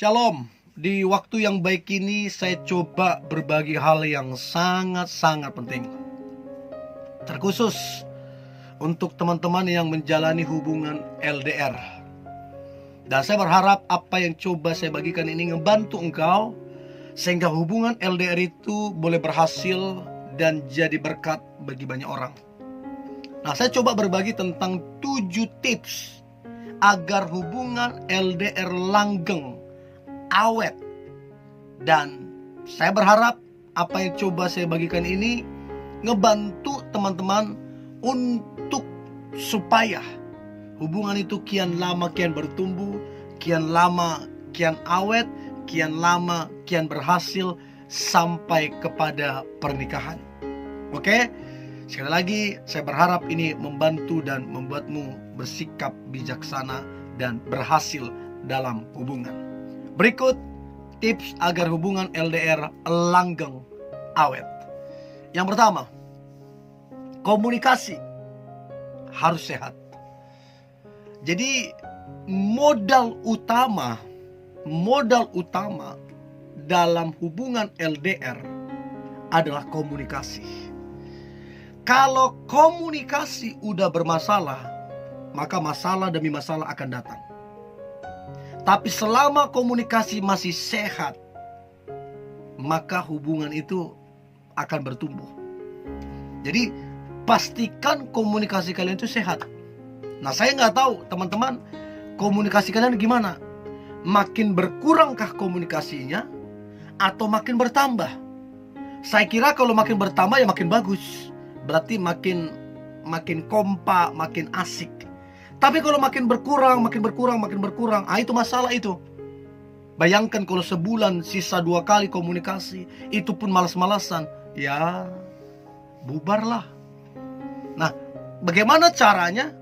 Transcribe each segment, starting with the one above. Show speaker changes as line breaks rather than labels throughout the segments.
Shalom. Di waktu yang baik ini saya coba berbagi hal yang sangat-sangat penting, terkhusus untuk teman-teman yang menjalani hubungan LDR. Dan saya berharap apa yang coba saya bagikan ini ngebantu engkau sehingga hubungan LDR itu boleh berhasil dan jadi berkat bagi banyak orang. Nah, saya coba berbagi tentang 7 tips agar hubungan LDR langgeng, awet. Dan saya berharap apa yang coba saya bagikan ini ngebantu teman-teman untuk supaya hubungan itu kian lama kian bertumbuh, kian lama kian awet, kian lama kian berhasil sampai kepada pernikahan. Oke? Sekali lagi saya berharap ini membantu dan membuatmu bersikap bijaksana dan berhasil dalam hubungan. Berikut tips agar hubungan LDR langgeng, awet. Yang pertama, komunikasi harus sehat. Jadi modal utama dalam hubungan LDR adalah komunikasi. Kalau komunikasi udah bermasalah, maka masalah demi masalah akan datang. Tapi selama komunikasi masih sehat, maka hubungan itu akan bertumbuh. Jadi pastikan komunikasi kalian itu sehat. Nah, saya nggak tahu teman-teman komunikasi kalian gimana. Makin berkurangkah komunikasinya atau makin bertambah? Saya kira kalau makin bertambah ya makin bagus. Berarti makin kompak, makin asik. Tapi kalau makin berkurang, itu masalah itu. Bayangkan kalau sebulan sisa 2 kali komunikasi, itu pun malas-malasan, ya bubarlah. Nah, bagaimana caranya?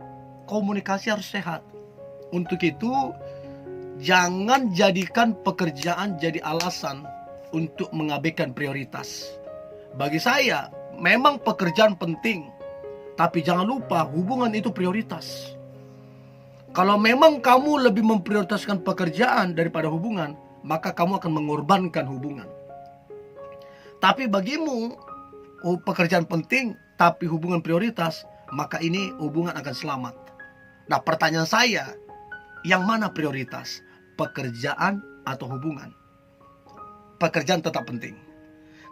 Komunikasi harus sehat. Untuk itu, jangan jadikan pekerjaan jadi alasan untuk mengabaikan prioritas. Bagi saya, memang pekerjaan penting, tapi jangan lupa hubungan itu prioritas. Kalau memang kamu lebih memprioritaskan pekerjaan daripada hubungan, maka kamu akan mengorbankan hubungan. Tapi bagimu pekerjaan penting tapi hubungan prioritas, maka ini hubungan akan selamat. Nah, pertanyaan saya, yang mana prioritas? Pekerjaan atau hubungan? Pekerjaan tetap penting.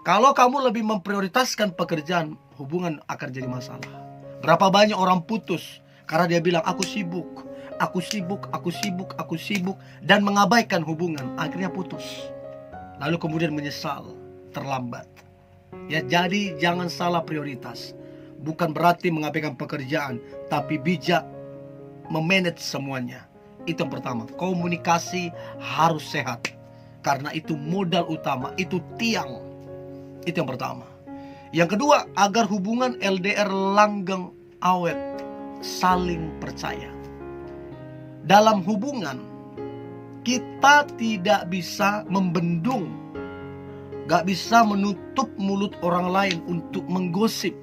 Kalau kamu lebih memprioritaskan pekerjaan, hubungan akan jadi masalah. Berapa banyak orang putus karena dia bilang aku sibuk, dan mengabaikan hubungan, akhirnya putus. Lalu kemudian menyesal, terlambat. Ya, jadi jangan salah prioritas. Bukan berarti mengabaikan pekerjaan, tapi bijak memanage semuanya. Itu yang pertama, komunikasi harus sehat. Karena itu modal utama, itu tiang. Itu yang pertama. Yang kedua, agar hubungan LDR langgeng, awet, saling percaya. Dalam hubungan, kita tidak bisa membendung, gak bisa menutup mulut orang lain untuk menggosip,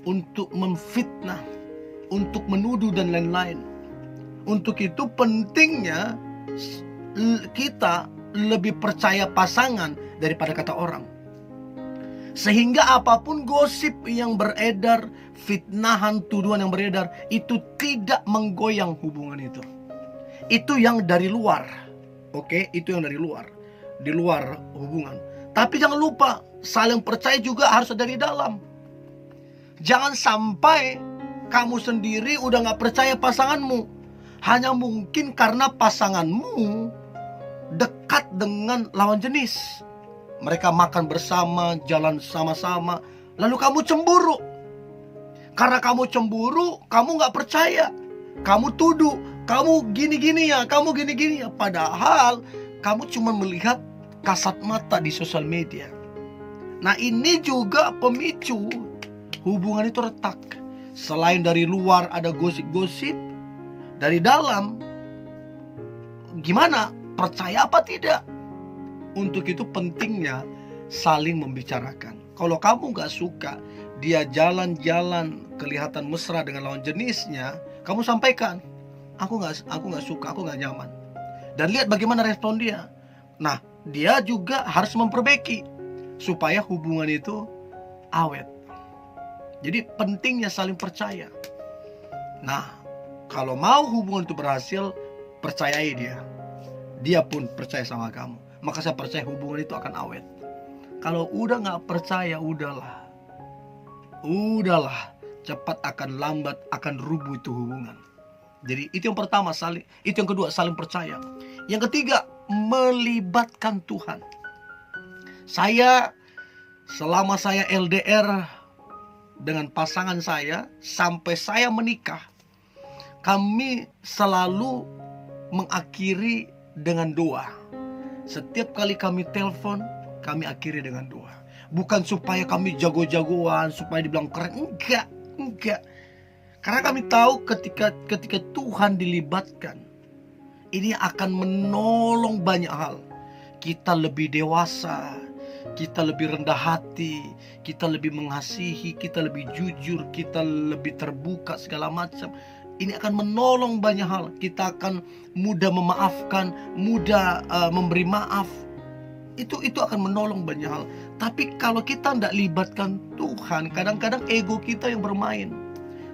untuk memfitnah, untuk menuduh dan lain-lain. Untuk itu pentingnya kita lebih percaya pasangan daripada kata orang. Sehingga apapun gosip yang beredar, fitnahan, tuduhan yang beredar, itu tidak menggoyang hubungan itu. Itu yang dari luar. Oke, itu yang dari luar. Di luar hubungan. Tapi jangan lupa, saling percaya juga harus dari dalam. Jangan sampai kamu sendiri udah gak percaya pasanganmu. Hanya mungkin karena pasanganmu dekat dengan lawan jenis. Mereka makan bersama, jalan sama-sama, lalu kamu cemburu. Karena kamu cemburu, kamu gak percaya. Kamu tuduh, kamu gini-gini ya, kamu gini-gini ya. Padahal kamu cuma melihat kasat mata di sosial media. Nah, ini juga pemicu hubungan itu retak. Selain dari luar ada gosip-gosip, dari dalam gimana? Percaya apa tidak? Untuk itu pentingnya saling membicarakan. Kalau kamu gak suka dia jalan-jalan kelihatan mesra dengan lawan jenisnya, kamu sampaikan, aku gak suka, aku gak nyaman. dan lihat bagaimana respon dia. Nah, dia juga harus memperbaiki supaya hubungan itu awet. Jadi pentingnya saling percaya. Nah, kalau mau hubungan itu berhasil, percayai dia. Dia pun percaya sama kamu. Maka saya percaya hubungan itu akan awet. Kalau udah gak percaya, udahlah. Cepat akan lambat akan rubuh itu hubungan. Jadi itu yang pertama, itu yang kedua, saling percaya. Yang ketiga, melibatkan Tuhan. Selama saya LDR dengan pasangan saya sampai saya menikah, kami selalu mengakhiri dengan doa. Setiap kali kami telepon, kami akhiri dengan doa. Bukan supaya kami jago-jagoan, supaya dibilang keren. Enggak. Karena kami tahu ketika Tuhan dilibatkan, ini akan menolong banyak hal. Kita lebih dewasa, kita lebih rendah hati, kita lebih mengasihi, kita lebih jujur, kita lebih terbuka segala macam. Ini akan menolong banyak hal. Kita akan mudah memaafkan, mudah memberi maaf. Itu akan menolong banyak hal. Tapi kalau kita tidak libatkan Tuhan, kadang-kadang ego kita yang bermain,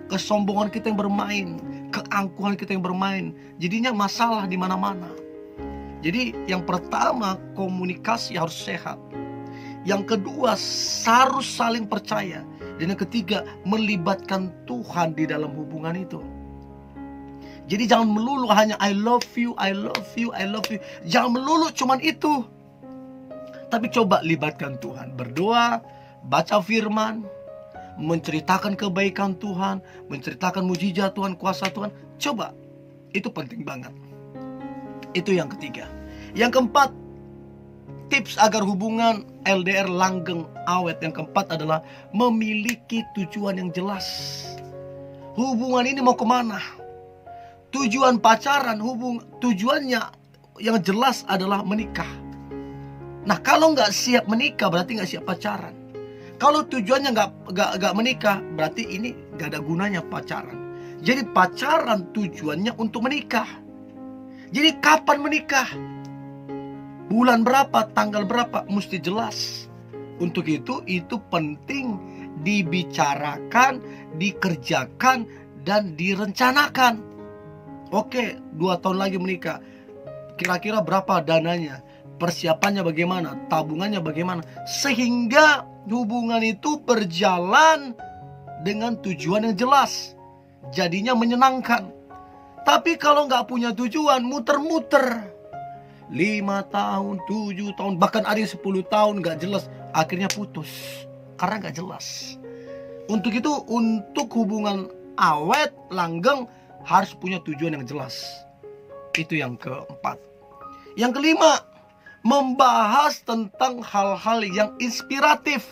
kesombongan kita yang bermain, keangkuhan kita yang bermain. Jadinya masalah di mana-mana. Jadi yang pertama, komunikasi harus sehat. Yang kedua, harus saling percaya. Dan yang ketiga, melibatkan Tuhan di dalam hubungan itu. Jadi jangan melulu hanya I love you. Jangan melulu cuman itu. Tapi coba libatkan Tuhan. Berdoa, baca firman, menceritakan kebaikan Tuhan, menceritakan mujizat Tuhan, kuasa Tuhan. Coba, itu penting banget. Itu yang ketiga. Yang keempat, tips agar hubungan LDR langgeng awet. Yang keempat adalah memiliki tujuan yang jelas. Hubungan ini mau kemana? Tujuan pacaran, tujuannya yang jelas adalah menikah. Nah, kalau nggak siap menikah berarti nggak siap pacaran. Kalau tujuannya nggak menikah, berarti ini nggak ada gunanya pacaran. Jadi pacaran tujuannya untuk menikah. Jadi kapan menikah? Bulan berapa? Tanggal berapa? Mesti jelas. Untuk itu penting dibicarakan, dikerjakan, dan direncanakan. Oke, 2 tahun lagi menikah. Kira-kira berapa dananya? Persiapannya bagaimana? Tabungannya bagaimana? Sehingga hubungan itu berjalan dengan tujuan yang jelas. Jadinya menyenangkan. Tapi kalau nggak punya tujuan, muter-muter. 5 tahun, 7 tahun, bahkan ada yang 10 tahun nggak jelas. Akhirnya putus. Karena nggak jelas. Untuk itu, untuk hubungan awet, langgeng, harus punya tujuan yang jelas. Itu yang keempat. Yang kelima, membahas tentang hal-hal yang inspiratif.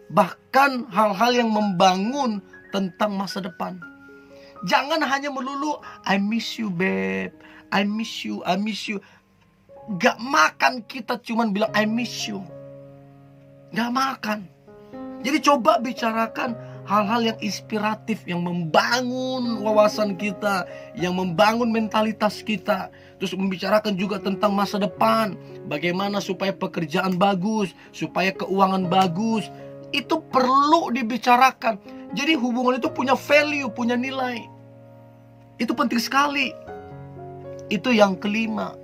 Bahkan hal-hal yang membangun tentang masa depan. Jangan hanya melulu I miss you babe, I miss you. Gak makan kita cuman bilang I miss you. Gak makan. Jadi coba bicarakan hal-hal yang inspiratif, yang membangun wawasan kita, yang membangun mentalitas kita. Terus membicarakan juga tentang masa depan. Bagaimana supaya pekerjaan bagus, supaya keuangan bagus. Itu perlu dibicarakan. Jadi hubungan itu punya value, punya nilai. Itu penting sekali. Itu yang kelima.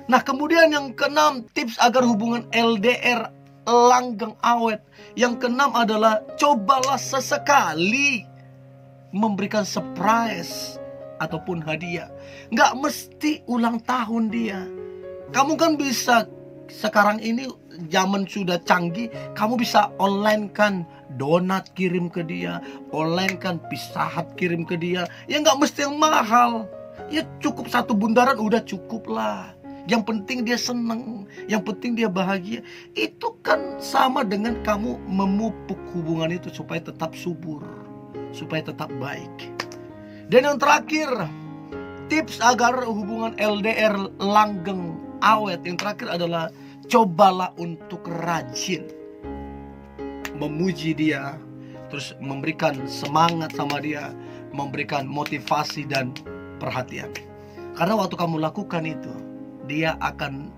Nah, kemudian yang keenam, tips agar hubungan LDR langgeng awet. Yang keenam adalah cobalah sesekali memberikan surprise ataupun hadiah. Nggak mesti ulang tahun dia. Kamu kan bisa, sekarang ini zaman sudah canggih, kamu bisa online kan donat kirim ke dia, online kan Pizza Hut kirim ke dia. Ya nggak mesti yang mahal. Ya cukup 1 bundaran udah cukup lah. Yang penting dia senang, yang penting dia bahagia. Itu kan sama dengan kamu memupuk hubungan itu supaya tetap subur, supaya tetap baik. Dan yang terakhir, tips agar hubungan LDR langgeng awet. Yang terakhir adalah cobalah untuk rajin memuji dia, terus memberikan semangat sama dia, memberikan motivasi dan perhatian. Karena waktu kamu lakukan itu, dia akan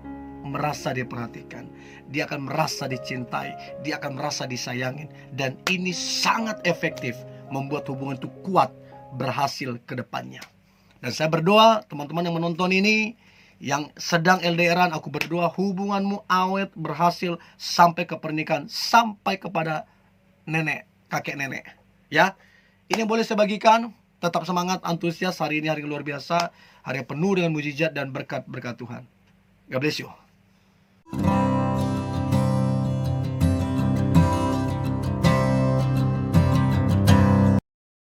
merasa diperhatikan, dia akan merasa dicintai, dia akan merasa disayangin. Dan ini sangat efektif membuat hubungan itu kuat, berhasil ke depannya. Dan saya berdoa teman-teman yang menonton ini, yang sedang LDRan, aku berdoa hubunganmu awet, berhasil sampai ke pernikahan, sampai kepada nenek, kakek nenek. Ya, ini yang boleh saya bagikan. Tetap semangat, antusias. Hari ini hari yang luar biasa, hari yang penuh dengan mujizat dan berkat-berkat Tuhan. God bless you.